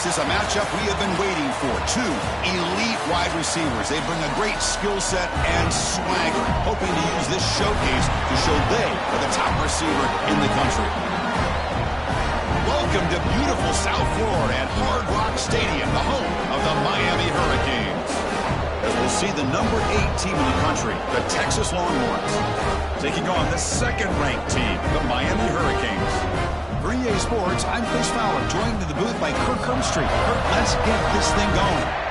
This is a matchup we have been waiting for. Two elite wide receivers. They bring a great skill set and swagger, hoping to use this showcase to show they are the top receiver in the country. Welcome to beautiful South Florida at Hard Rock Stadium, the home of the Miami Hurricanes. As we'll see the number 8 team in the country, the Texas Longhorns, taking on the second-ranked team, the Miami Hurricanes. For EA Sports, I'm Chris Fowler, joined in the booth by Kirk Herbstreit. Kirk, let's get this thing going.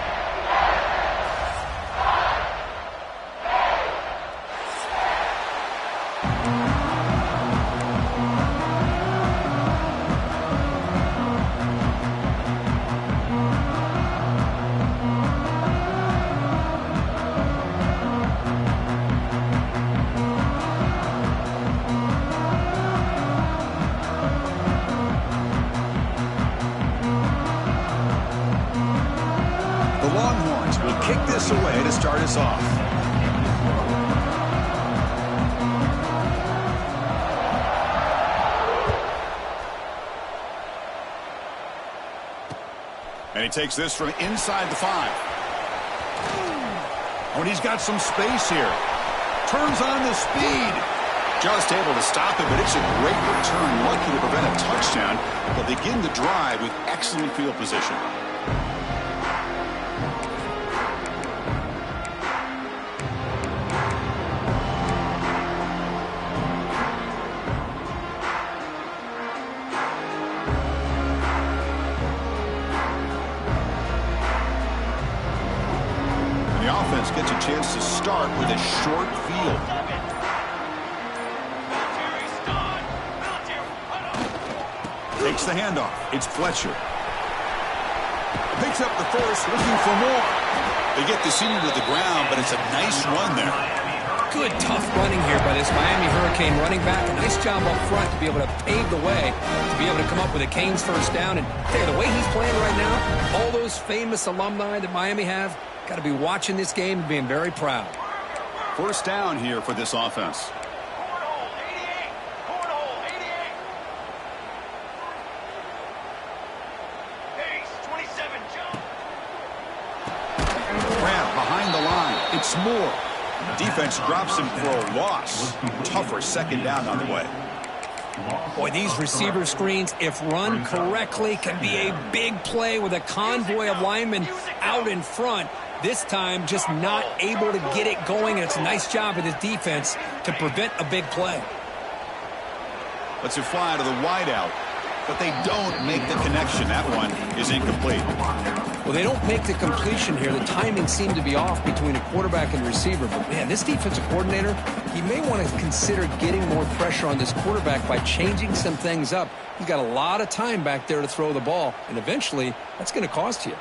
Kick this away to start us off. And he takes this from inside the 5. Oh, and he's got some space here. Turns on the speed. Just able to stop it, but it's a great return. Lucky to prevent a touchdown. But begin the drive with excellent field position. Offense gets a chance to start with a short field. Takes the handoff. It's Fletcher. Picks up the first, looking for more. They get the senior to the ground, but it's a nice run there. Good, tough running here by this Miami Hurricane running back. A nice job up front to be able to pave the way, to be able to come up with a Canes first down. And hey, the way he's playing right now, all those famous alumni that Miami have, got to be watching this game and being very proud. First down here for this offense. Grab behind the line. It's Moore. Defense drops him for a loss. Tougher second down on the way. Boy, these receiver screens, if run correctly, can be a big play with a convoy of linemen out in front. This time, just not able to get it going, and it's a nice job of this defense to prevent a big play. Lets it fly to the wideout, but they don't make the connection. That one is incomplete. Well, they don't make the completion here. The timing seemed to be off between a quarterback and receiver. But, man, this defensive coordinator, he may want to consider getting more pressure on this quarterback by changing some things up. He's got a lot of time back there to throw the ball, and eventually that's going to cost you.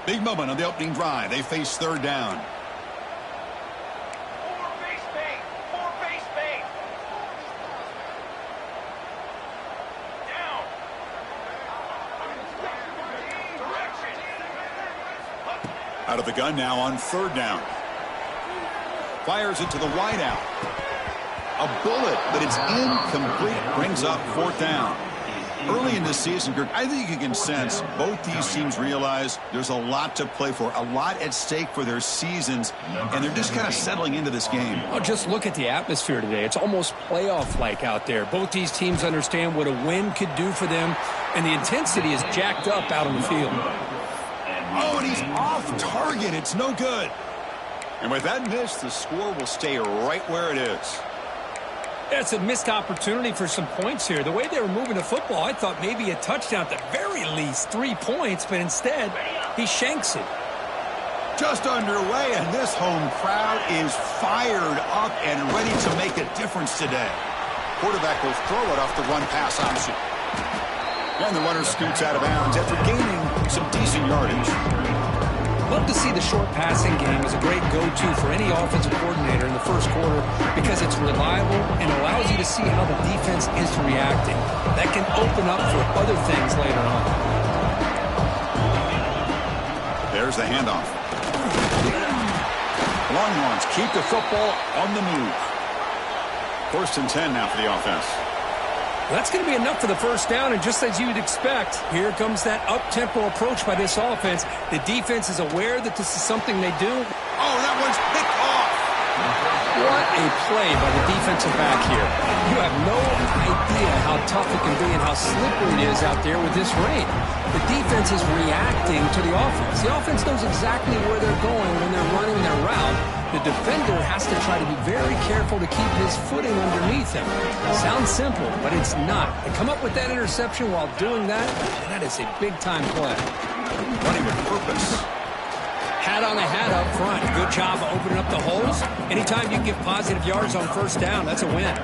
Big moment on the opening drive. They face third down. Out of the gun now on third down. Fires it to the wideout. A bullet, but it's incomplete. Brings up fourth down. Early in this season, Kirk, I think you can sense both these teams realize there's a lot to play for, a lot at stake for their seasons, and they're just kind of settling into this game. Oh, just look at the atmosphere today. It's almost playoff-like out there. Both these teams understand what a win could do for them, and the intensity is jacked up out on the field. Oh, and he's off target. It's no good. And with that miss, the score will stay right where it is. That's a missed opportunity for some points here. The way they were moving the football, I thought maybe a touchdown at the very least, 3 points, but instead, he shanks it. Just underway, and this home crowd is fired up and ready to make a difference today. Quarterback will throw it off the run-pass option. And the runner scoots out of bounds after gaining some decent yardage. Love to see the short passing game as a great go-to for any offensive coordinator in the first quarter because it's reliable and allows you to see how the defense is reacting. That can open up for other things later on. There's the handoff. Longhorns keep the football on the move. First and 10 now for the offense. That's going to be enough for the first down, and just as you'd expect, here comes that up-tempo approach by this offense. The defense is aware that this is something they do. Oh, that one's picked off. What a play by the defensive back here. You have no idea how tough it can be and how slippery it is out there with this rain. The defense is reacting to the offense. The offense knows exactly where they're going when they're running their route. The defender has to try to be very careful to keep his footing underneath him. Sounds simple, but it's not. To come up with that interception while doing that, that is a big-time play. Running with purpose. Hat on a hat up front. Good job of opening up the holes. Anytime you can get positive yards on first down, that's a win.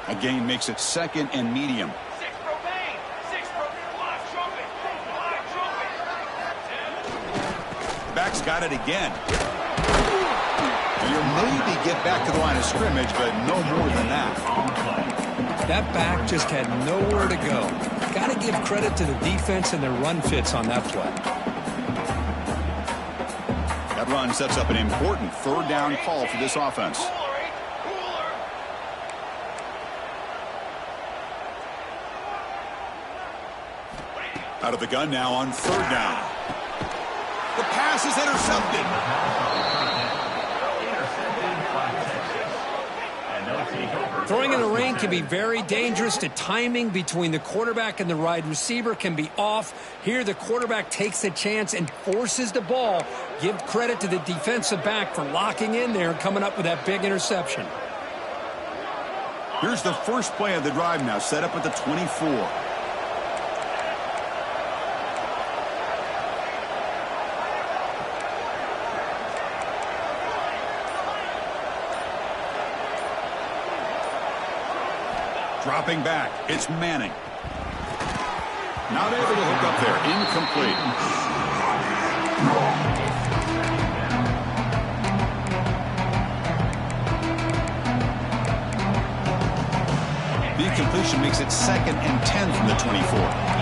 A gain makes it second and medium. The back's got it again. You maybe get back to the line of scrimmage, but no more than that. That back just had nowhere to go. Got to give credit to the defense and their run fits on that play. That run sets up an important third down call for this offense. Out of the gun now on third down. The pass is intercepted. Throwing in the rain can be very dangerous. The timing between the quarterback and the wide receiver can be off. Here the quarterback takes a chance and forces the ball. Give credit to the defensive back for locking in there and coming up with that big interception. Here's the first play of the drive now, set up at the 24. Dropping back, it's Manning. Not able to hook up there, incomplete. The incompletion makes it second and 10 from the 24.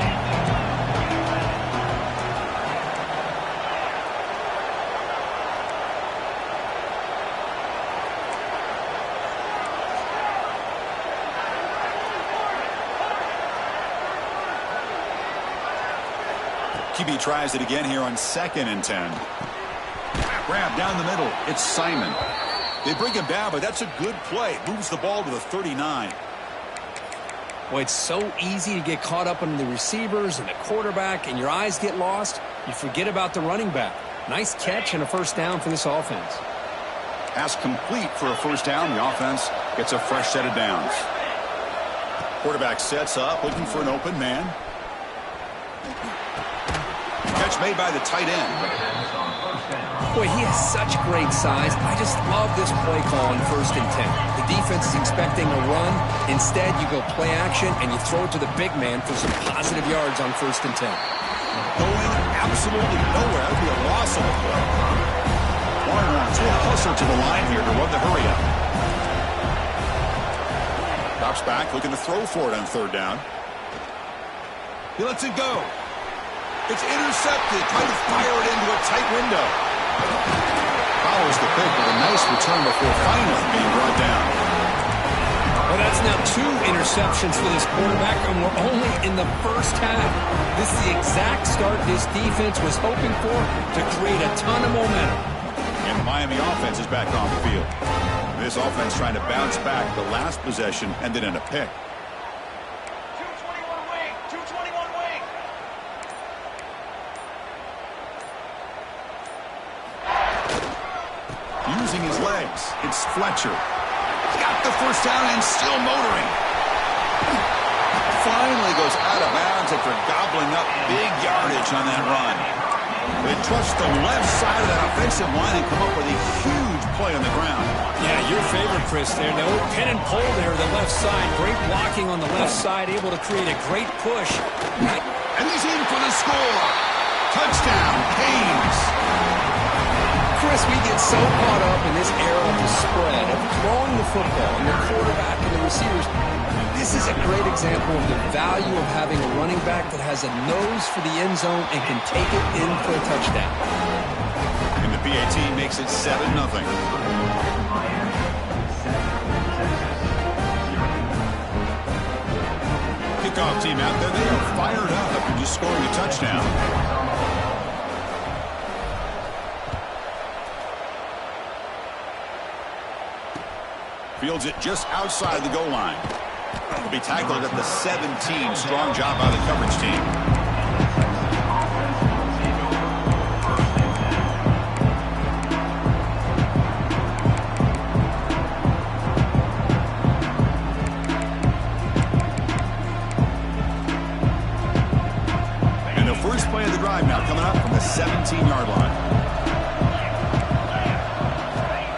QB tries it again here on second and 10. Grab down the middle. It's Simon. They bring him down, but that's a good play. Moves the ball to the 39. Well, it's so easy to get caught up on the receivers and the quarterback, and your eyes get lost. You forget about the running back. Nice catch and a first down for this offense. Pass complete for a first down. The offense gets a fresh set of downs. Quarterback sets up, looking for an open man. Catch made by the tight end. Boy, he has such great size. I just love this play call on first and 10. The defense is expecting a run. Instead, you go play action, and you throw it to the big man for some positive yards on first and 10. Going absolutely nowhere. That would be a loss of a play. Warren's will hustle to the line here to run the hurry up. Drops back, looking to throw for it on third down. He lets it go. It's intercepted, trying to fire it into a tight window. Follows the pick with a nice return before finally being brought down. Well, that's now 2 interceptions for this quarterback, and we're only in the first half. This is the exact start this defense was hoping for to create a ton of momentum. And the Miami offense is back on the field. This offense trying to bounce back the last possession and then in a pick. Using his legs, it's Fletcher. He's got the first down and still motoring. Finally goes out of bounds after gobbling up big yardage on that run. They trust the left side of that offensive line and come up with a huge play on the ground. Yeah, your favorite, Chris, there. The old pin and pull there, the left side. Great blocking on the left side, able to create a great push. And he's in for the score. Touchdown, Canes. Chris, we get so caught up in this era of the spread, of throwing the football, and the quarterback and the receivers. This is a great example of the value of having a running back that has a nose for the end zone and can take it in for a touchdown. And the PAT makes it 7-0. Kickoff team out there, they are fired up after just scoring a touchdown. Fields it just outside the goal line. Will be tackled at the 17. Strong job by the coverage team. And the first play of the drive now coming up from the 17-yard line.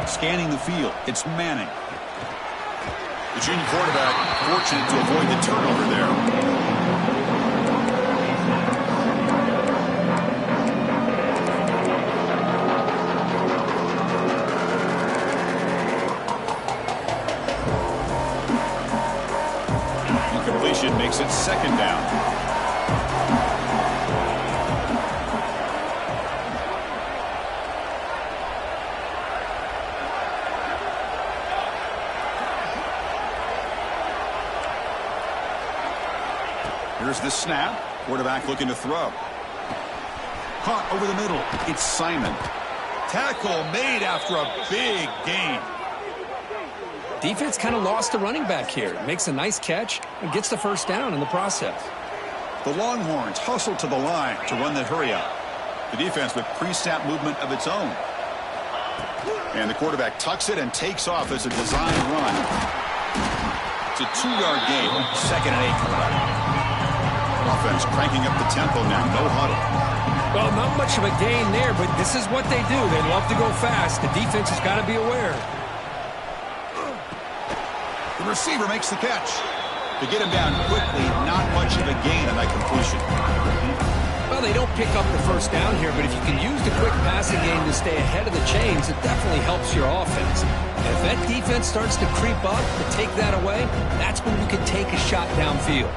Scanning the field, it's Manning. The junior quarterback fortunate to avoid the turnover there. Incompletion makes it 2nd down. Here's the snap. Quarterback looking to throw. Caught over the middle. It's Simon. Tackle made after a big gain. Defense kind of lost the running back here. Makes a nice catch and gets the first down in the process. The Longhorns hustle to the line to run that hurry up. The defense with pre-snap movement of its own. And the quarterback tucks it and takes off as a design run. It's a 2-yard gain. 2nd and 8 coming up. Offense cranking up the tempo now. No huddle. Well, not much of a gain there, but this is what they do. They love to go fast. The defense has got to be aware. The receiver makes the catch. To get him down quickly, not much of a gain on that completion. Well, they don't pick up the first down here, but if you can use the quick passing game to stay ahead of the chains, it definitely helps your offense. And if that defense starts to creep up to take that away, that's when you can take a shot downfield.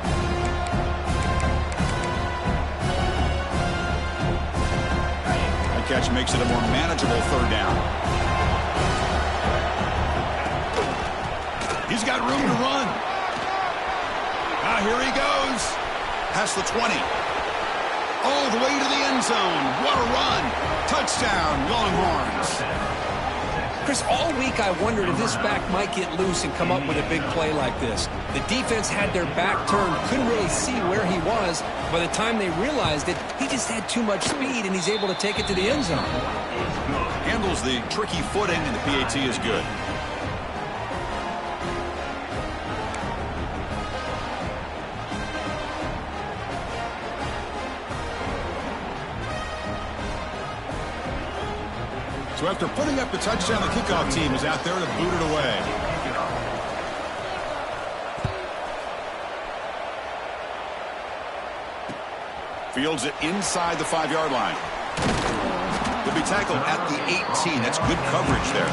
Catch makes it a more manageable 3rd down. He's got room to run. Ah, here he goes. Past the 20. All the way to the end zone. What a run. Touchdown, Longhorns. Chris, all week I wondered if this back might get loose and come up with a big play like this. The defense had their back turned, couldn't really see where he was. By the time they realized it, he just had too much speed, and he's able to take it to the end zone. Handles the tricky footing, and the PAT is good. So after putting up the touchdown, the kickoff team is out there to boot it away. Fields it inside the 5-yard line. Will be tackled at the 18. That's good coverage there.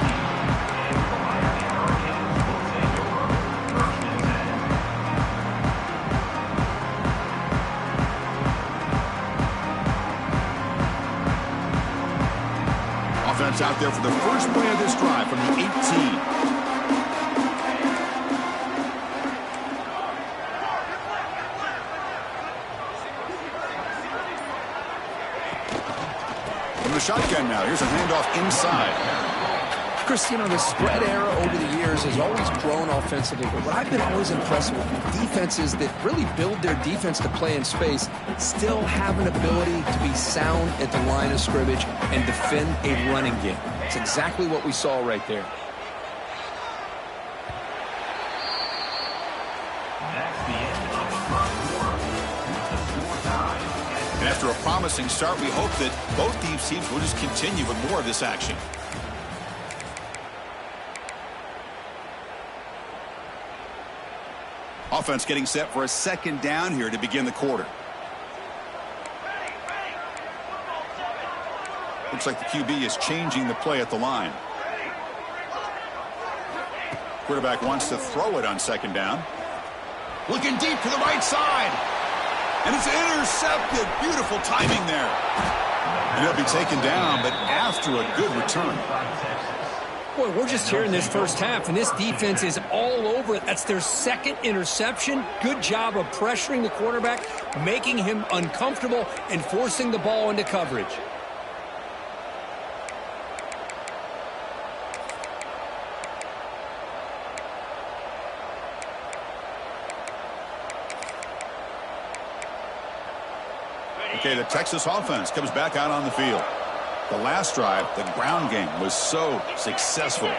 Offense out there for the first play of this drive from the 18. From the shotgun now, here's a handoff inside. Chris, you know, the spread era over the years has always grown offensively, but what I've been always impressed with defenses that really build their defense to play in space still have an ability to be sound at the line of scrimmage and defend a running game. It's exactly what we saw right there. And after a promising start, we hope that both these teams will just continue with more of this action. Offense getting set for a second down here to begin the quarter. Looks like the QB is changing the play at the line. Quarterback wants to throw it on second down. Looking deep to the right side. And it's intercepted. Beautiful timing there. And he'll be taken down, but after a good return. Boy, we're just here in this first half, and this defense is all over it. That's their second interception. Good job of pressuring the quarterback, making him uncomfortable, and forcing the ball into coverage. Okay, the Texas offense comes back out on the field. The last drive, the ground game, was so successful.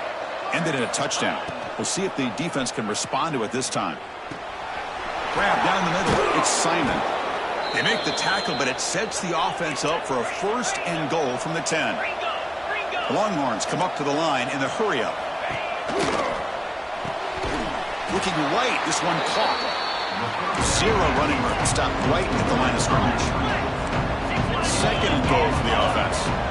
Ended in a touchdown. We'll see if the defense can respond to it this time. Grab down the middle. It's Simon. They make the tackle, but it sets the offense up for a 1st and goal from the 10. The Longhorns come up to the line in the hurry-up. Looking right, this one caught. 0 running room. Stopped right at the line of scrimmage. 2nd and goal for the offense.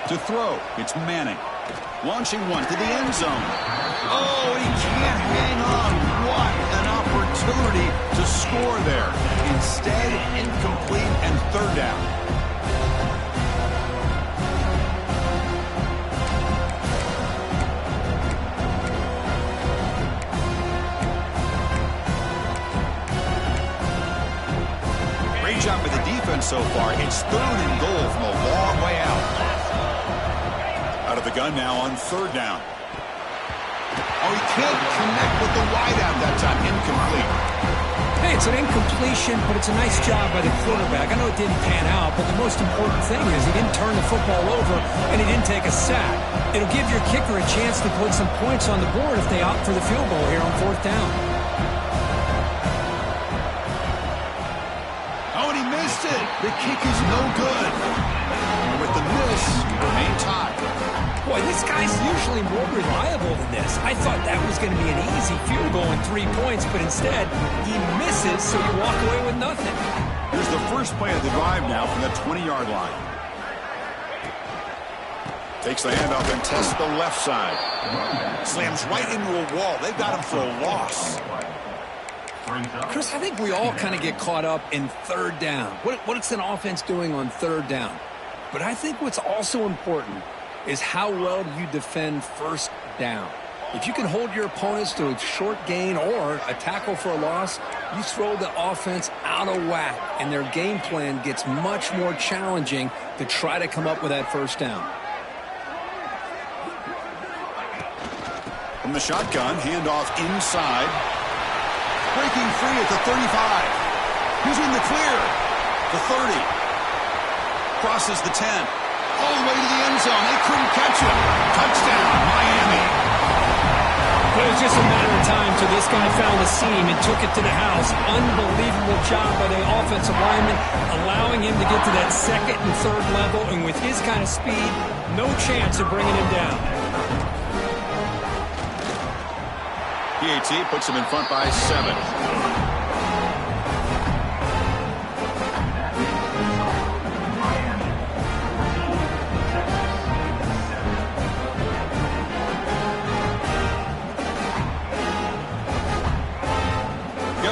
To throw, it's Manning. Launching one to the end zone. Oh, he can't hang on. What an opportunity to score there. Instead, incomplete and 3rd down. Great job by the defense so far. It's 3rd and goal from a long way out. Out of the gun now on 3rd down. Oh, he can't connect with the wideout that time. Incomplete. Hey, it's an incompletion, but it's a nice job by the quarterback. I know it didn't pan out, but the most important thing is he didn't turn the football over and he didn't take a sack. It'll give your kicker a chance to put some points on the board if they opt for the field goal here on 4th down. Oh, and he missed it. The kick is no good. And with the miss, you remain tied. Boy, this guy's usually more reliable than this. I thought that was going to be an easy field goal and 3 points, but instead, he misses, so you walk away with nothing. Here's the first play of the drive now from the 20-yard line. Takes the handoff and tests the left side. Slams right into a wall. They've got him for a loss. Chris, I think we all kind of get caught up in 3rd down. What's an offense doing on 3rd down? But I think what's also important is how well do you defend 1st down. If you can hold your opponents to a short gain or a tackle for a loss, you throw the offense out of whack, and their game plan gets much more challenging to try to come up with that 1st down. From the shotgun, handoff inside. Breaking free at the 35. He's in the clear. The 30. Crosses the 10. All the way to the end zone. They couldn't catch him. Touchdown, Miami. It was just a matter of time till this guy found the seam and took it to the house. Unbelievable job by the offensive lineman, allowing him to get to that 2nd and 3rd level, and with his kind of speed, no chance of bringing him down. PAT puts him in front by 7.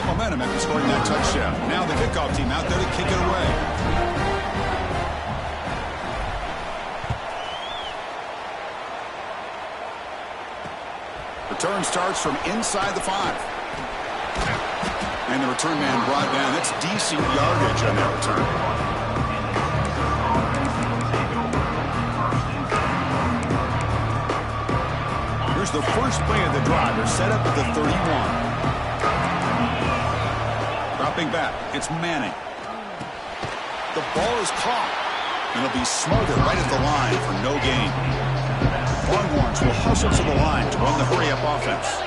Momentum after scoring that touchdown. Now the kickoff team out there to kick it away. Return starts from inside the 5. And the return man brought down. That's decent yardage on that return. Here's the first play of the drive. They're set up at the 31. Dropping back, it's Manning. The ball is caught, and it'll be smothered right at the line for no gain. Longhorns will hustle to the line to run the hurry-up offense.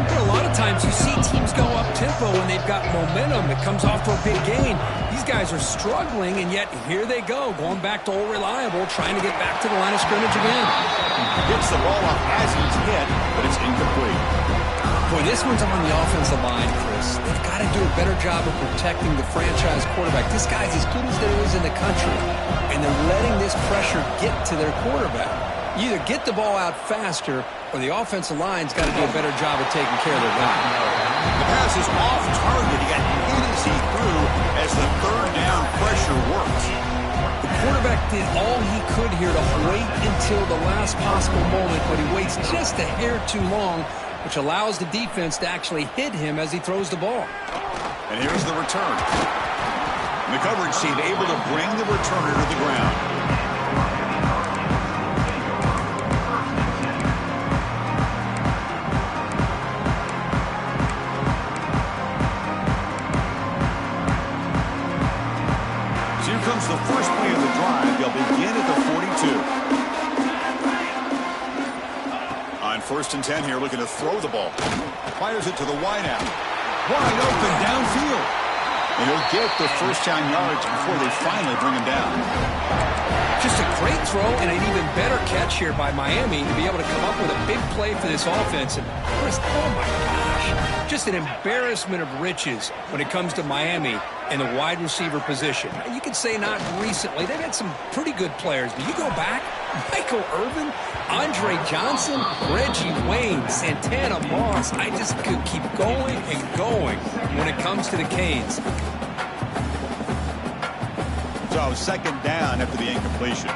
But a lot of times you see teams go up-tempo when they've got momentum. It comes off for a big gain. These guys are struggling, and yet here they go, going back to old reliable, trying to get back to the line of scrimmage again. Gets the ball off as he's hit, but it's incomplete. Boy, this one's on the offensive line, Chris. They've got to do a better job of protecting the franchise quarterback. This guy's as good as there is in the country, and they're letting this pressure get to their quarterback. You either get the ball out faster, or the offensive line's got to do a better job of taking care of their guy. The pass is off target. He got hit as he threw as the third down pressure works. The quarterback did all he could here to wait until the last possible moment, but he waits just a hair too long, which allows the defense to actually hit him as he throws the ball. And here's the return. And the coverage team able to bring the returner to the ground. So here comes the first play of the drive. They'll begin at the 42. On 1st and 10 here, looking to throw the ball. Fires it to the wide out. Wide open downfield. And he'll get the first down yards before they finally bring him down. Just a great throw and an even better catch here by Miami to be able to come up with a big play for this offense. And Chris, oh my gosh, just an embarrassment of riches when it comes to Miami and the wide receiver position. You could say not recently. They've had some pretty good players, but you go back, Michael Irvin, Andre Johnson, Reggie Wayne, Santana Moss. I just could keep going and going when it comes to the Canes. So 2nd down after the incompletion.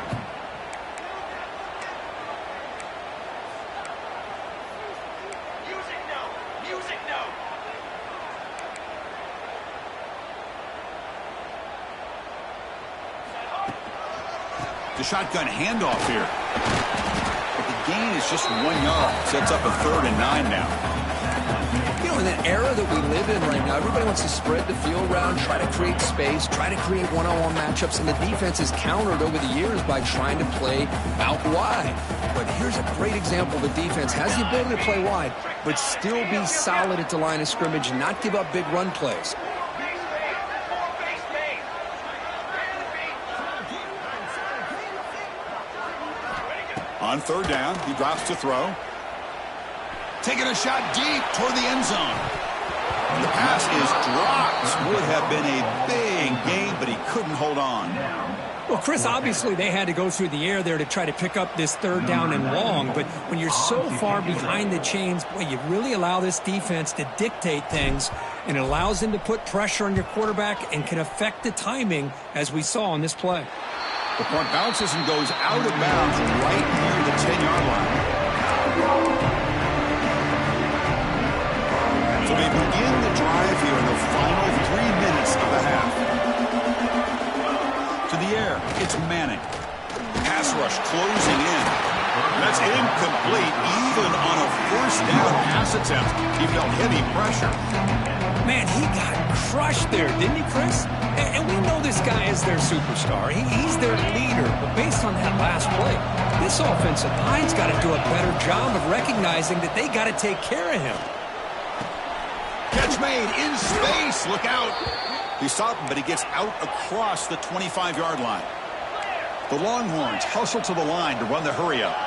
The shotgun handoff here. But the gain is just 1 yard. Sets up a 3rd and 9 now. You know, in that era that we live in right now, everybody wants to spread the field around, try to create space, try to create one-on-one matchups, and the defense is countered over the years by trying to play out wide. But here's a great example. The defense has the ability to play wide, but still be solid at the line of scrimmage and not give up big run plays. On 3rd down, he drops to throw. Taking a shot deep toward the end zone. And the pass is dropped. Would have been a big gain, but he couldn't hold on. Well, Chris, obviously they had to go through the air there to try to pick up this 3rd down and long. But when you're so far behind the chains, boy, you really allow this defense to dictate things. And it allows them to put pressure on your quarterback and can affect the timing, as we saw on this play. The punt bounces and goes out of bounds right near the 10-yard line. So they begin the drive here in the final 3 minutes of the half. To the air, it's Manning. Pass rush closing in. That's incomplete. Even on a 1st down pass attempt, he felt heavy pressure. Man, he got crushed there, didn't he, Chris? And we know this guy is their superstar. He's their leader. But based on that last play, this offensive line's got to do a better job of recognizing that they got to take care of him. Catch made in space. Look out. He stopped him, but he gets out across the 25-yard line. The Longhorns hustle to the line to run the hurry-up.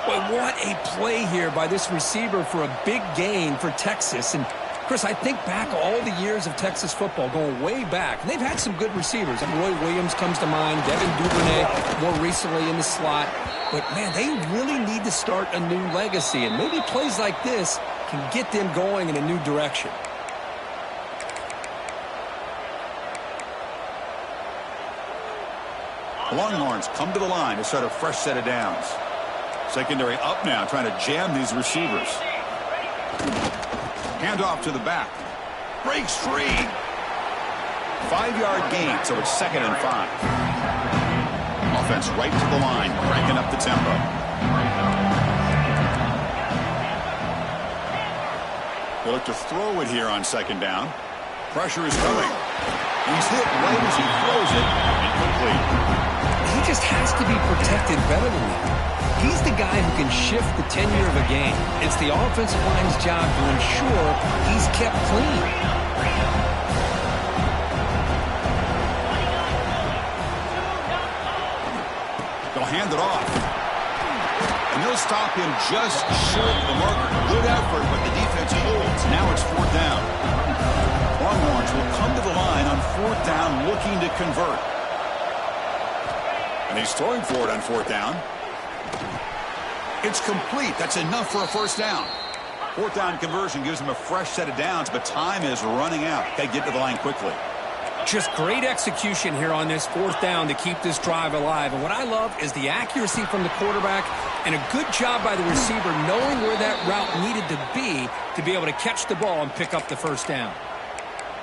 Boy, what a play here by this receiver for a big gain for Texas. And Chris, I think back all the years of Texas football, going way back. And they've had some good receivers. Roy Williams comes to mind, Devin Duvernay more recently in the slot. But, man, they really need to start a new legacy. And maybe plays like this can get them going in a new direction. The Longhorns come to the line to start a fresh set of downs. Secondary up now, trying to jam these receivers. Handoff to the back. Breaks free. 5-yard gain, so it's 2nd and 5. Offense right to the line, cranking up the tempo. They look to throw it here on 2nd down. Pressure is coming. He's hit right as he throws it. Incomplete. He just has to be protected better than that. He's the guy who can shift the tenure of a game. It's the offensive line's job to ensure he's kept clean. They'll hand it off. And they'll stop him just short of the marker. Good effort, but the defense holds. Now it's 4th down. Longhorns will come to the line on 4th down looking to convert. And he's throwing for it on 4th down. It's complete. That's enough for a 1st down. 4th down conversion gives him a fresh set of downs, but time is running out. Got to get to the line quickly. Just great execution here on this 4th down to keep this drive alive. And what I love is the accuracy from the quarterback and a good job by the receiver knowing where that route needed to be able to catch the ball and pick up the 1st down.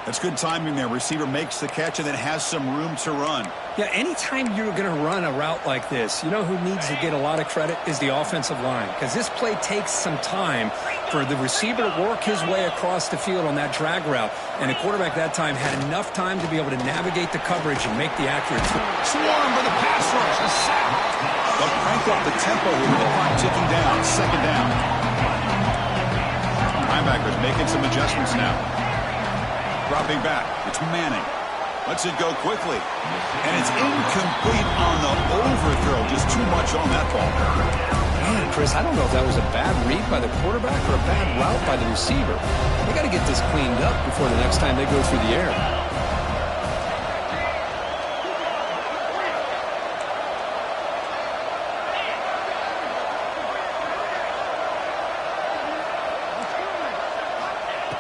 That's good timing there. Receiver makes the catch and then has some room to run. Yeah, anytime you're going to run a route like this, you know who needs to get a lot of credit is the offensive line. Because this play takes some time for the receiver to work his way across the field on that drag route. And the quarterback that time had enough time to be able to navigate the coverage and make the accurate throw. Swarm for the pass rush. A sack. They'll crank up the tempo with the clock ticking down. 2nd down. Linebackers making some adjustments now. Dropping back. It's Manning. Lets it go quickly. And it's incomplete on the overthrow. Just too much on that ball. Man, Chris, I don't know if that was a bad read by the quarterback or a bad route by the receiver. They got to get this cleaned up before the next time they go through the air.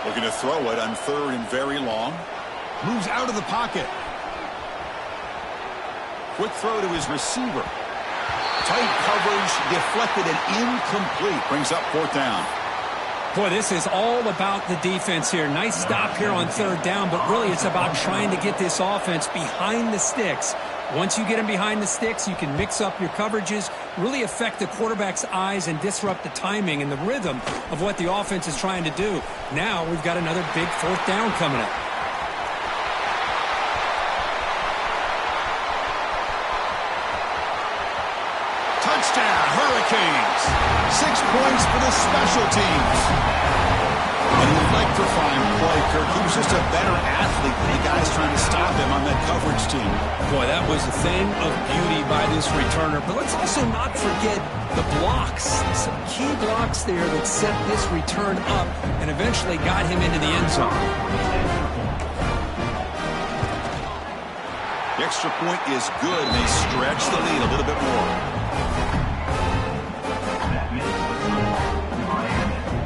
Looking to throw it on 3rd and very long. Moves out of the pocket. Quick throw to his receiver. Tight coverage, deflected and incomplete. Brings up 4th down. Boy, this is all about the defense here. Nice stop here on 3rd down, but really it's about trying to get this offense behind the sticks. Once you get them behind the sticks, you can mix up your coverages, really affect the quarterback's eyes and disrupt the timing and the rhythm of what the offense is trying to do. Now we've got another big 4th down coming up. Touchdown, Hurricanes. 6 points for the special teams. And you'd like to find play, Kirk. He was just a better athlete than the guys trying to stop him on that coverage team. Boy, that was a thing of beauty by this returner. But let's also not forget the blocks. Some key blocks there that set this return up and eventually got him into the end zone. The extra point is good, and they stretch the lead a little bit more.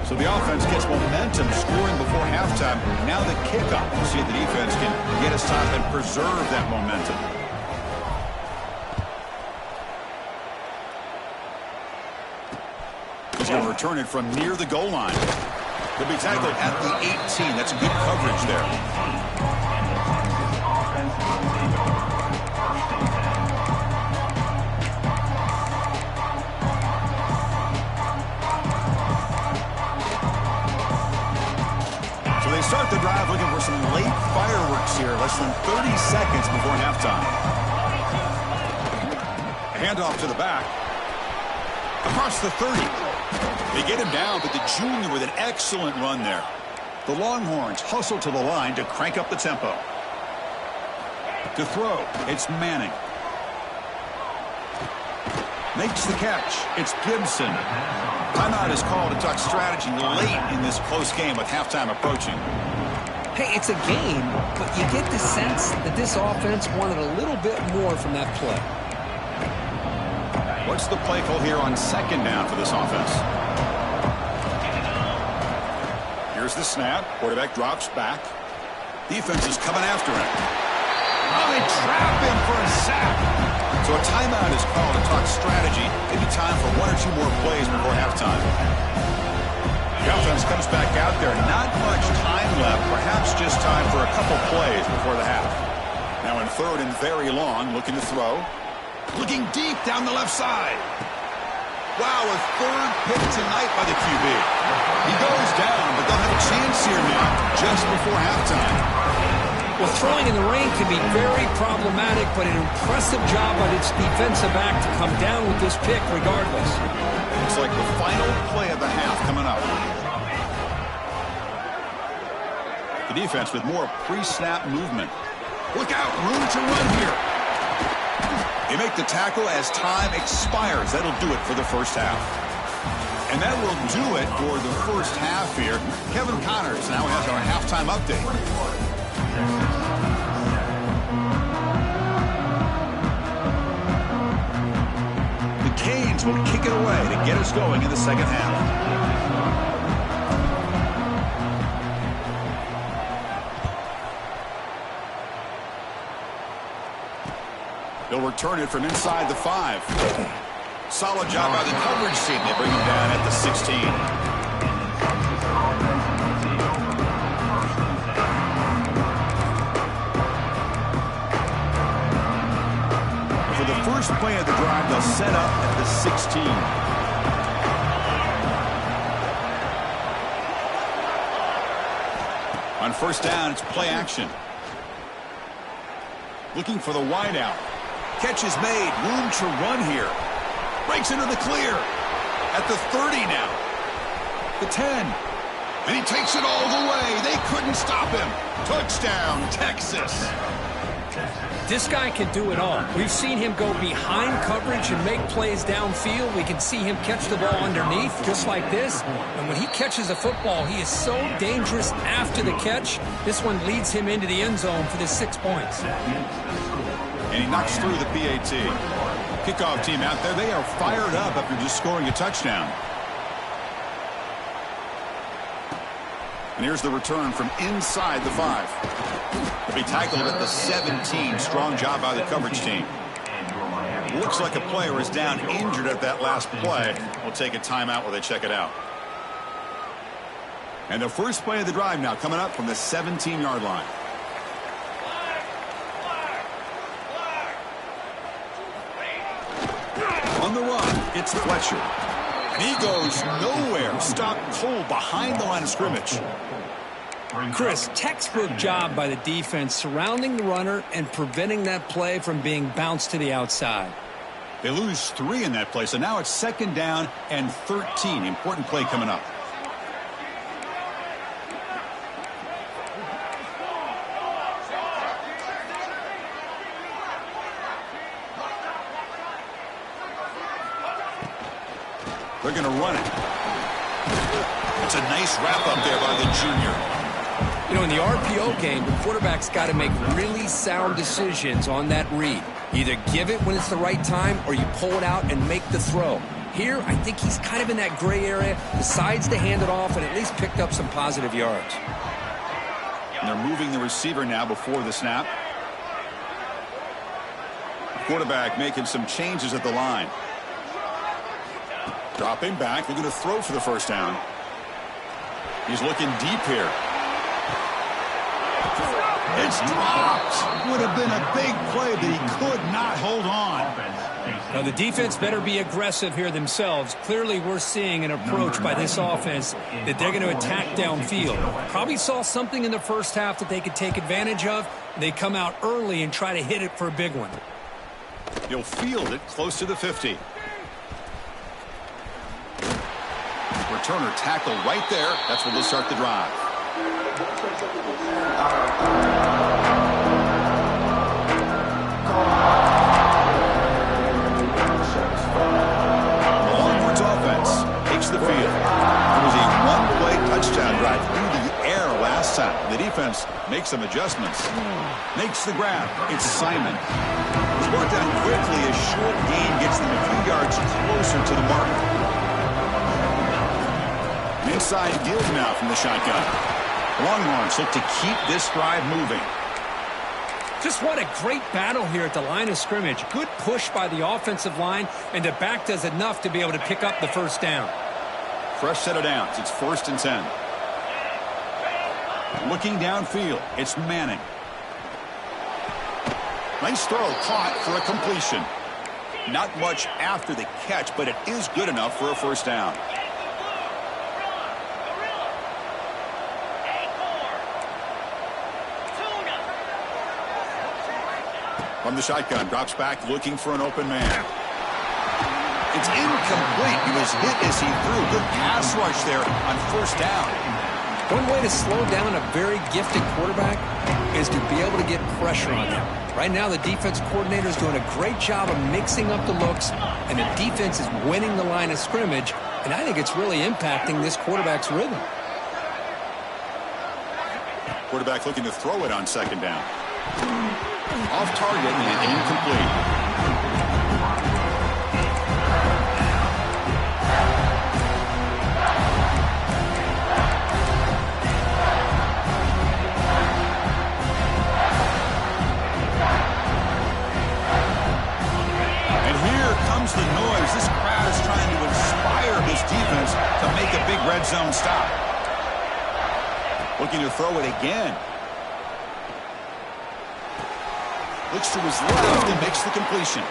So the offense gets momentum, scoring before halftime. Now the kickoff. We'll see if the defense can get a stop and preserve that momentum. He's going to return it from near the goal line. He'll be tackled at the 18. That's good coverage there. Start the drive looking for some late fireworks here. Less than 30 seconds before halftime. A handoff to the back. Across the 30. They get him down, but the junior with an excellent run there. The Longhorns hustle to the line to crank up the tempo. To throw, it's Manning. Makes the catch. It's Gibson. Timeout is called to talk strategy late in this close game with halftime approaching. Hey, it's a game, but you get the sense that this offense wanted a little bit more from that play. What's the play call here on 2nd down for this offense? Here's the snap. Quarterback drops back. Defense is coming after him. Oh, they trap him for a sack. So a timeout is called to talk strategy. Maybe time for 1 or 2 more plays before halftime. The offense comes back out there. Not much time left. Perhaps just time for a couple plays before the half. Now in 3rd and very long, looking to throw. Looking deep down the left side. Wow, a 3rd pick tonight by the QB. He goes down, but they'll have a chance here now, just before halftime. Well, throwing in the rain can be very problematic, but an impressive job by its defensive back to come down with this pick regardless. Looks like the final play of the half coming up. The defense with more pre-snap movement. Look out, room to run here. You make the tackle as time expires. That'll do it for the first half. And that will do it for the first half here. Kevin Connors now has our halftime update. The Canes will kick it away to get us going in the second half. They'll return it from inside the 5. Solid job by the coverage team. They bring him down at the 16. For the first play of the drive, they'll set up at the 16. On first down, it's play action. Looking for the wideout. Catch is made. Room to run here. Breaks into the clear. At the 30 now. The 10. And he takes it all the way. They couldn't stop him. Touchdown, Texas. This guy can do it all. We've seen him go behind coverage and make plays downfield. We can see him catch the ball underneath, just like this. And when he catches a football, he is so dangerous after the catch. This one leads him into the end zone for the 6 points. And he knocks through the PAT. Kickoff team out there, they are fired up after just scoring a touchdown. And here's the return from inside the 5. They'll be tackled at the 17. Strong job by the coverage team. Looks like a player is down injured at that last play. We'll take a timeout while they check it out. And the first play of the drive now coming up from the 17-yard line. On the run, it's Fletcher. And he goes nowhere. Stopped cold behind the line of scrimmage. Chris, textbook job by the defense surrounding the runner and preventing that play from being bounced to the outside. They lose 3 in that play, so now it's second down and 13. Important play coming up. They're going to run it. It's a nice wrap up there by the junior. You know, in the RPO game, the quarterback's got to make really sound decisions on that read. Either give it when it's the right time or you pull it out and make the throw. Here, I think he's kind of in that gray area, decides to hand it off and at least picked up some positive yards. And they're moving the receiver now before the snap. Quarterback making some changes at the line. Dropping back, looking to throw for the first down. He's looking deep here. It's dropped. Would have been a big play, but he could not hold on. Now, the defense better be aggressive here themselves. Clearly, we're seeing an approach by this offense that they're going to attack downfield. Probably saw something in the first half that they could take advantage of. They come out early and try to hit it for a big one. He'll field it close to the 50. Returner tackle right there. That's where they'll start the drive. The Longhorns offense takes the field. It was a one-play touchdown drive through the air last time. The defense makes some adjustments. Makes the grab. It's Simon. He's brought down quickly. A short gain gets them a few yards closer to the mark. Inside give now from the shotgun. Longhorns look to keep this drive moving. Just what a great battle here at the line of scrimmage. Good push by the offensive line, and the back does enough to be able to pick up the first down. Fresh set of downs. It's 1st and 10. Looking downfield, it's Manning. Nice throw, caught for a completion. Not much after the catch, but it is good enough for a first down. From the shotgun, drops back, looking for an open man. It's incomplete. He was hit as he threw. Good pass rush there on first down. One way to slow down a very gifted quarterback is to be able to get pressure on them. Right now, the defense coordinator is doing a great job of mixing up the looks, and the defense is winning the line of scrimmage, and I think it's really impacting this quarterback's rhythm. Quarterback looking to throw it on second down. Off target and incomplete. The noise. This crowd is trying to inspire this defense to make a big red zone stop. Looking to throw it again. Looks to his left and makes the completion.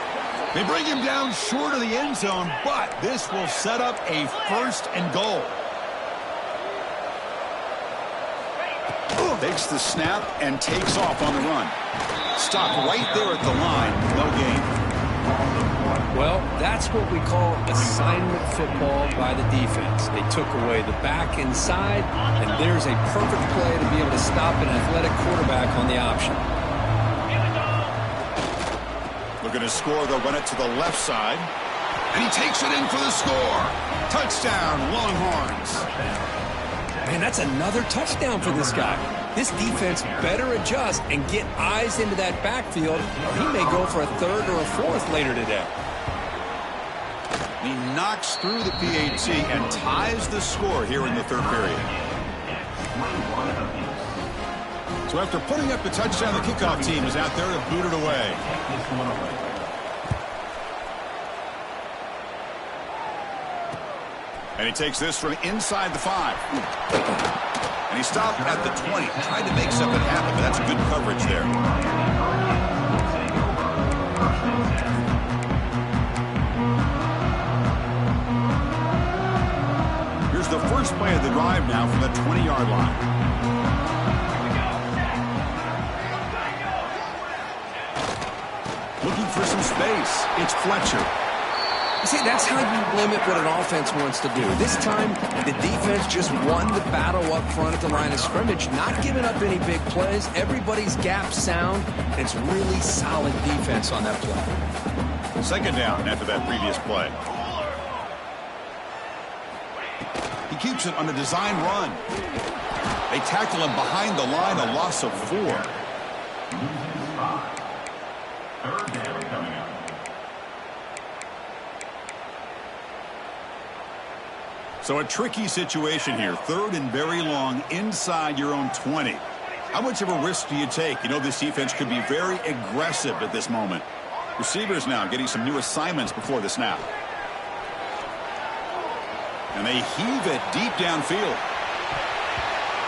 They bring him down short of the end zone, but this will set up a 1st and goal. Takes the snap and takes off on the run. Stop right there at the line. No gain. Well, that's what we call assignment football by the defense. They took away the back inside, and there's a perfect play to be able to stop an athletic quarterback on the option. Looking to score, they'll run it to the left side. And he takes it in for the score. Touchdown, Longhorns. Man, that's another touchdown for this guy. This defense better adjust and get eyes into that backfield, or he may go for a 3rd or a 4th later today. He knocks through the PAT and ties the score here in the 3rd period. So after putting up the touchdown, the kickoff team is out there to boot it away. And he takes this from inside the 5. And he stopped at the 20. Tried to make something happen, but that's good coverage there. Here's the first play of the drive now from the 20-yard line. Looking for some space. It's Fletcher. See, that's how you limit what an offense wants to do. This time, the defense just won the battle up front at the line of scrimmage, not giving up any big plays. Everybody's gap sound. It's really solid defense on that play. Second down after that previous play. He keeps it on a design run. They tackle him behind the line, a loss of 4. Third down coming up. So a tricky situation here. 3rd and very long inside your own 20. How much of a risk do you take? You know this defense could be very aggressive at this moment. Receivers now getting some new assignments before the snap. And they heave it deep downfield.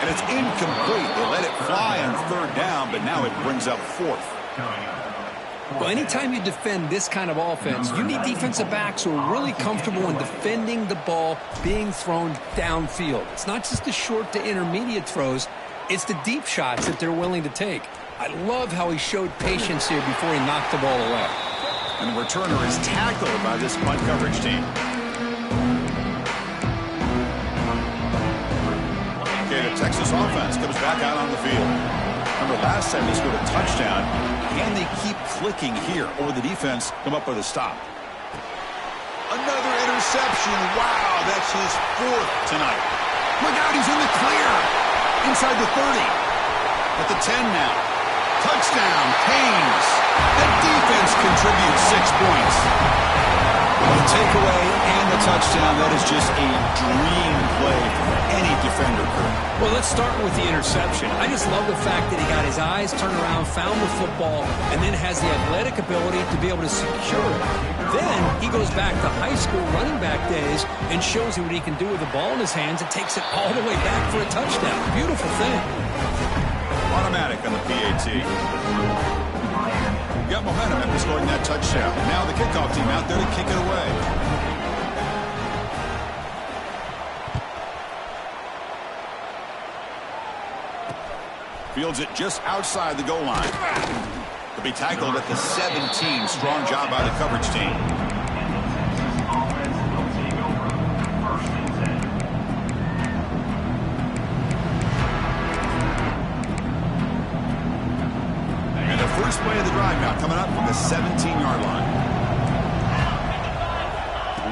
And it's incomplete. They let it fly on 3rd down, but now it brings up 4th. Well, anytime you defend this kind of offense, you need defensive backs who are really comfortable in defending the ball being thrown downfield. It's not just the short to intermediate throws. It's the deep shots that they're willing to take. I love how he showed patience here before he knocked the ball away. And the returner is tackled by this punt coverage team. Okay, the Texas offense comes back out on the field. Remember last time they scored a touchdown. Can they keep clicking here, or the defense come up with a stop? Another interception. Wow, that's his 4th tonight. Look out, he's in the clear. Inside the 30. At the 10 now. Touchdown, Haynes. The defense contributes 6 points. The takeaway and the touchdown, that is just a dream play for any defender. Well, let's start with the interception. I just love the fact that he got his eyes turned around, found the football, and then has the athletic ability to be able to secure it. Then he goes back to high school running back days and shows you what he can do with the ball in his hands and takes it all the way back for a touchdown. Beautiful thing. Automatic on the PAT. Got momentum after scoring that touchdown. Now the kickoff team out there to kick it away. Fields it just outside the goal line. To be tackled at the 17. Strong job by the coverage team.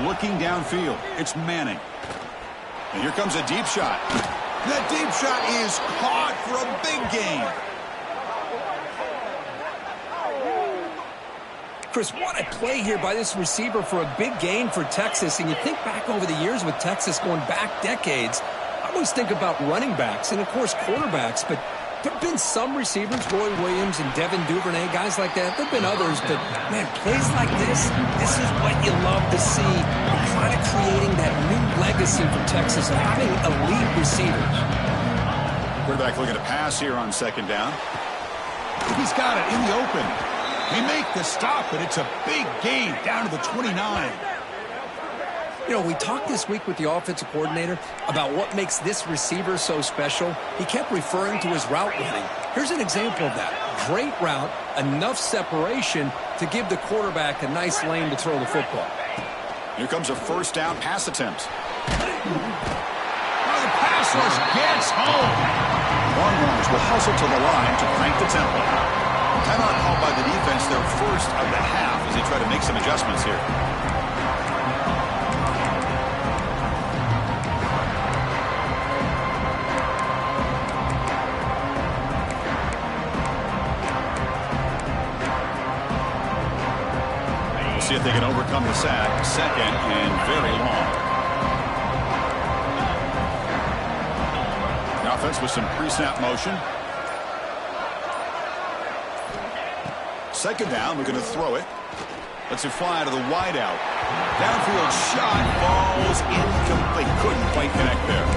looking downfield. It's Manning. And here comes a deep shot. That deep shot is caught for a big gain. Chris, what a play here by this receiver for a big gain for Texas. And you think back over the years with Texas going back decades, I always think about running backs and, of course, quarterbacks. But there have been some receivers, Roy Williams and Devin Duvernay, guys like that. There have been others. But, man, plays like this is what you love to see. Kind of creating that new legacy for Texas of having elite receivers. Quarterback looking to pass here on second down. He's got it in the open. They make the stop, but it's a big gain down to the 29. You know, we talked this week with the offensive coordinator about what makes this receiver so special. He kept referring to his route running. Here's an example of that. Great route, enough separation to give the quarterback a nice lane to throw the football. Here comes a first down pass attempt. Now the pass rush gets home. Longhorns will hustle to the line to crank the tempo. Timeout called by the defense, their first of the half, as they try to make some adjustments here. We'll see if they can overcome the sack. Second and very long. The offense with some pre-snap motion. Second down, we're going to throw it. Lets it fly to the wideout. Downfield shot falls incomplete. Couldn't quite connect there.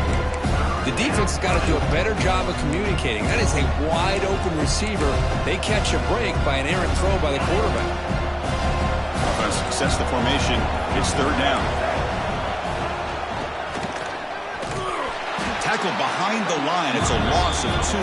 The defense has got to do a better job of communicating. That is a wide open receiver. They catch a break by an errant throw by the quarterback. Offense sets the formation. It's third down. Tackled behind the line. It's a loss of 2.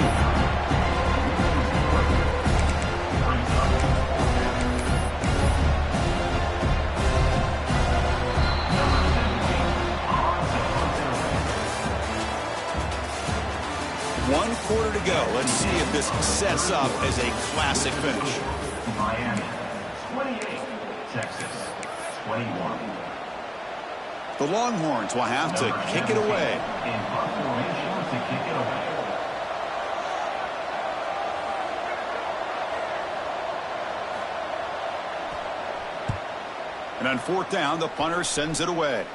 One quarter to go. Let's see if this sets up as a classic finish. Miami, 28. Texas, 21. The Longhorns will have to kick it away. In punt formation to kick it away. And on fourth down, the punter sends it away.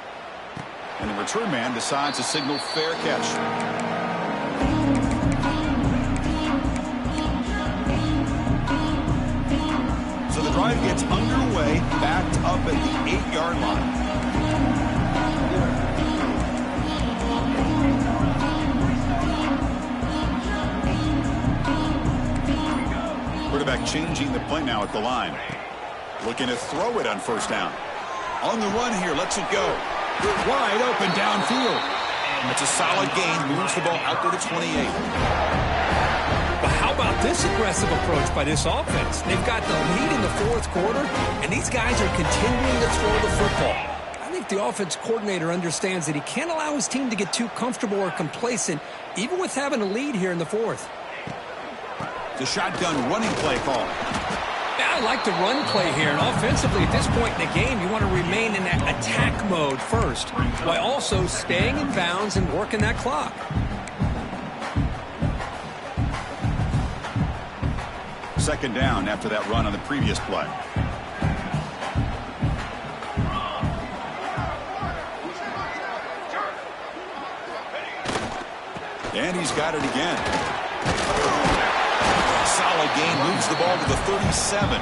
And the return man decides to signal fair catch. So the drive gets underway, backed up at the 8-yard line. Quarterback changing the play now at the line. Looking to throw it on first down. On the run here, lets it go. Wide open downfield. It's a solid gain, moves the ball out there to 28. But how about this aggressive approach by this offense? They've got the lead in the fourth quarter, and these guys are continuing to throw the football. I think the offense coordinator understands that he can't allow his team to get too comfortable or complacent, even with having a lead here in the fourth. The shotgun running play call. Yeah, I like the run play here, and offensively at this point in the game, you want to remain in that attack mode first, while also staying in bounds and working that clock. Second down after that run on the previous play. And he's got it again. Solid gain, moves the ball to the 37.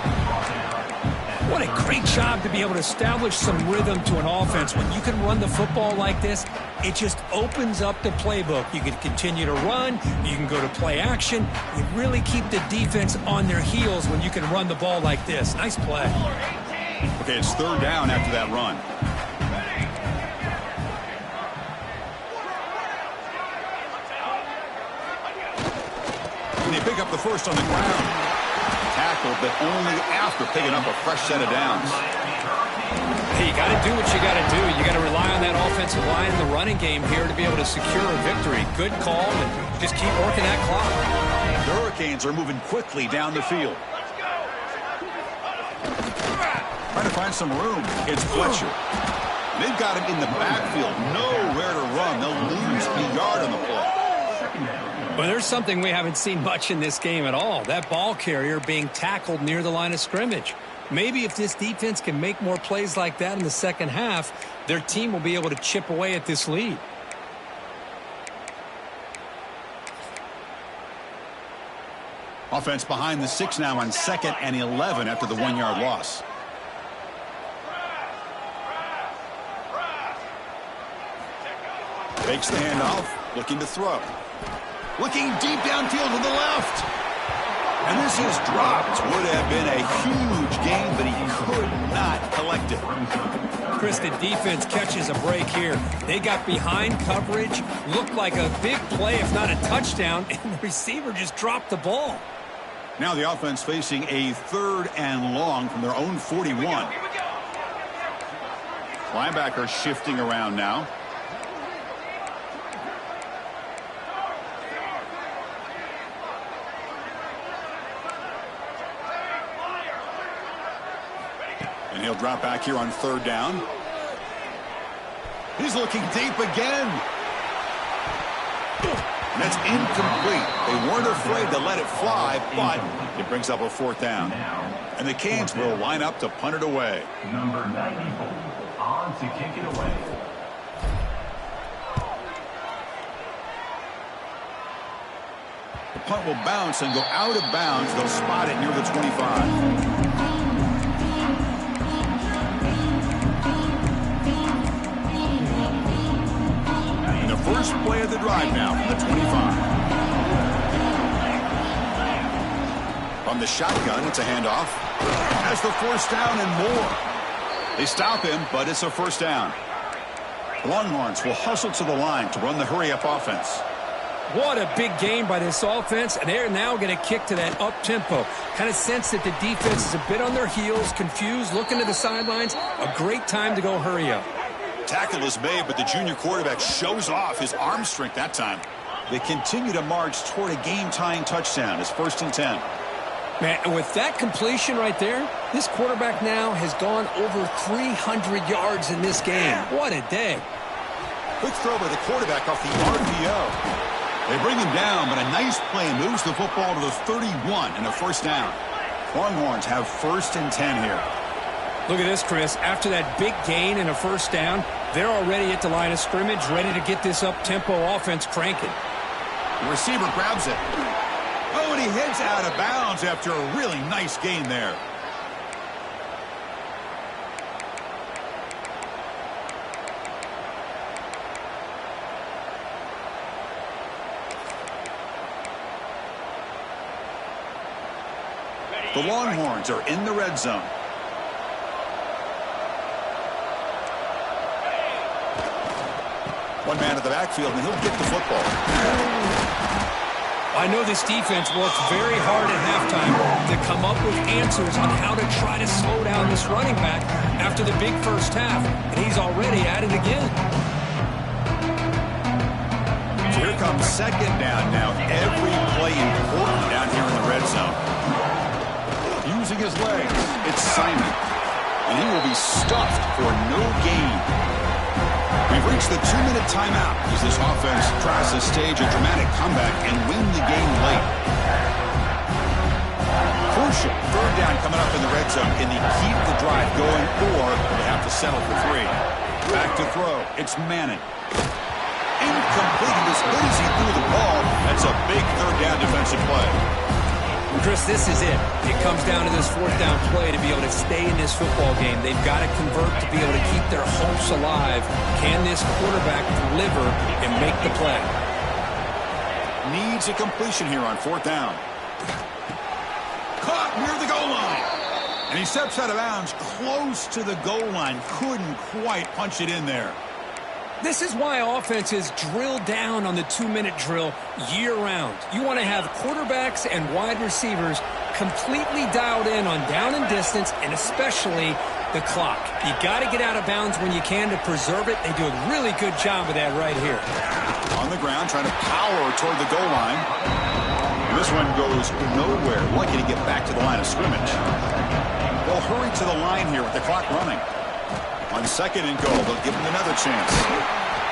What a great job to be able to establish some rhythm to an offense. When you can run the football like this, it just opens up the playbook. You can continue to run. You can go to play action. You really keep the defense on their heels when you can run the ball like this. Nice play. Okay, it's third down after that run. And they pick up the first on the ground. Tackled, but only after picking up a fresh set of downs. Hey, you got to do what you got to do. You got to rely on that offensive line in the running game here to be able to secure a victory. Good call, and just keep working that clock. The Hurricanes are moving quickly down the field. Trying to find some room. It's Fletcher. They've got him in the backfield. Nowhere to run. They'll lose a yard on the play. Well, there's something we haven't seen much in this game at all. That ball carrier being tackled near the line of scrimmage. Maybe if this defense can make more plays like that in the second half, their team will be able to chip away at this lead. Offense behind the 6 now on 2nd and 11 after the 1-yard loss. Takes the handoff, looking to throw. Looking deep downfield to the left. And this is dropped. Would have been a huge gain, but he could not collect it. Chris, the defense catches a break here. They got behind coverage, looked like a big play, if not a touchdown, and the receiver just dropped the ball. Now the offense facing a 3rd and long from their own 41. Linebacker shifting around now. And he'll drop back here on 3rd down. He's looking deep again. And that's incomplete. They weren't afraid to let it fly, but it brings up a 4th down. And the Canes will line up to punt it away. Number 94 on to kick it away. The punt will bounce and go out of bounds. They'll spot it near the 25. First play of the drive now from the 25. From the shotgun, it's a handoff. Has the 1st down and more. They stop him, but it's a 1st down. The Longhorns will hustle to the line to run the hurry-up offense. What a big game by this offense, and they're now going to kick to that up-tempo. Kind of sense that the defense is a bit on their heels, confused, looking to the sidelines. A great time to go hurry up. Tackle is made, but the junior quarterback shows off his arm strength that time. They continue to march toward a game-tying touchdown. It's 1st and 10. Man, and with that completion right there, this quarterback now has gone over 300 yards in this game. What a day. Quick throw by the quarterback off the RPO. They bring him down, but a nice play moves the football to the 31 and a 1st down. Longhorns have 1st and 10 here. Look at this, Chris. After that big gain and a 1st down, they're already at the line of scrimmage, ready to get this up-tempo offense cranking. The receiver grabs it. Oh, and he heads out of bounds after a really nice gain there. The Longhorns are in the red zone. One man at the backfield, and he'll get the football. I know this defense worked very hard at halftime to come up with answers on how to try to slow down this running back after the big 1st half, and he's already at it again. So here comes 2nd down now. Every play important down here in the red zone. Using his legs, it's Simon, and he will be stuffed for no gain. We've reached the 2-minute timeout as this offense tries to stage a dramatic comeback and win the game late. Crucial 3rd down coming up in the red zone. Can they keep the drive going, or they have to settle for 3? Back to throw. It's Manning. Incomplete. He was lazy through the ball. That's a big 3rd down defensive play. Chris, this is it. It comes down to this 4th down play to be able to stay in this football game. They've got to convert to be able to keep their hopes alive. Can this quarterback deliver and make the play? Needs a completion here on 4th down. Caught near the goal line. And he steps out of bounds close to the goal line. Couldn't quite punch it in there. This is why offenses drill down on the 2-minute drill year-round. You want to have quarterbacks and wide receivers completely dialed in on down and distance, and especially the clock. You got to get out of bounds when you can to preserve it. They do a really good job of that right here. On the ground, trying to power toward the goal line. And this one goes nowhere. Lucky to get back to the line of scrimmage. They'll hurry to the line here with the clock running. On 2nd and goal, they'll give him another chance.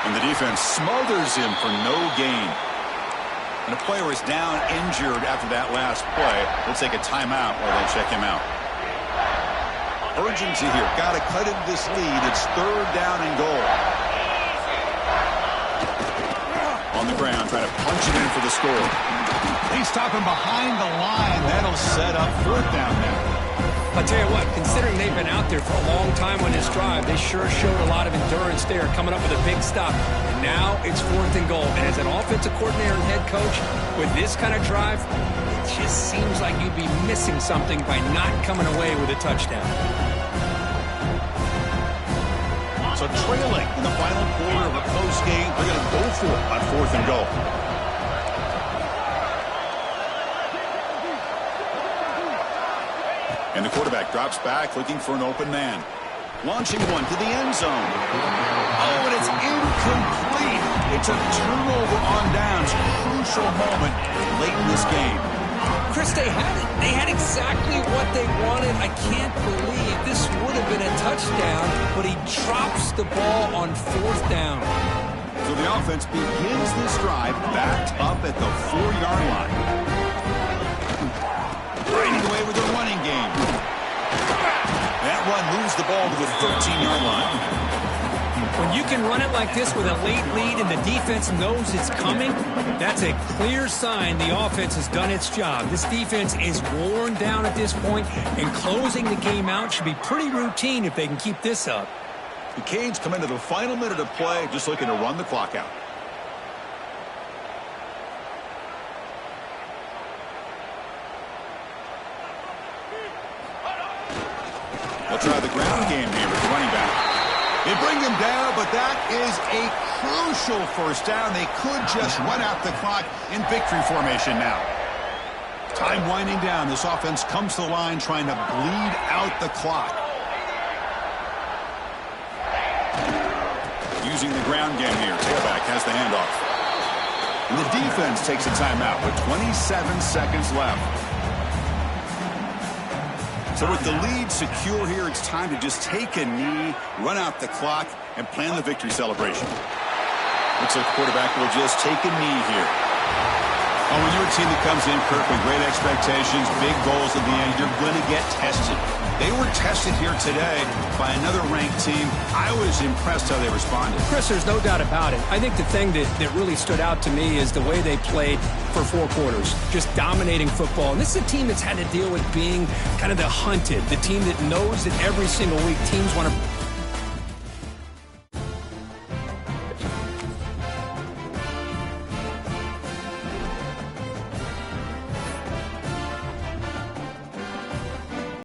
And the defense smothers him for no gain. And a player is down injured after that last play. We'll take a timeout while they check him out. Urgency here. Got to cut into this lead. It's 3rd down and goal. On the ground, trying to punch it in for the score. They stop him behind the line. That'll set up 4th down now. I'll tell you what, considering they've been out there for a long time on this drive, they sure showed a lot of endurance there, coming up with a big stop. And now it's 4th and goal. And as an offensive coordinator and head coach, with this kind of drive, it just seems like you'd be missing something by not coming away with a touchdown. So trailing in the final quarter of a close game, they're going to go for it on 4th and goal. And the quarterback drops back, looking for an open man. Launching one to the end zone. Oh, and it's incomplete. It's a turnover on downs. Crucial moment late in this game. Chris, they had it. They had exactly what they wanted. I can't believe this would have been a touchdown, but he drops the ball on 4th down. So the offense begins this drive backed up at the 4-yard line. Breaking away with a running game. That run moves the ball to the 13-yard line. When you can run it like this with a late lead and the defense knows it's coming, that's a clear sign the offense has done its job. This defense is worn down at this point, and closing the game out should be pretty routine if they can keep this up. The Canes come into the final minute of play, just looking to run the clock out. They'll try the ground game here with the running back. They bring him down, but that is a crucial 1st down. They could just run out the clock in victory formation now. Time winding down. This offense comes to the line trying to bleed out the clock. Using the ground game here. Tailback has the handoff. And the defense takes a timeout with 27 seconds left. So with the lead secure here, it's time to just take a knee, run out the clock, and plan the victory celebration. Looks like the quarterback will just take a knee here. Oh, when you're a team that comes in, Kirk, with great expectations, big goals at the end, you're going to get tested. They were tested here today by another ranked team. I was impressed how they responded. Chris, there's no doubt about it. I think the thing that really stood out to me is the way they played for 4 quarters, just dominating football. And this is a team that's had to deal with being kind of the hunted, the team that knows that every single week teams want to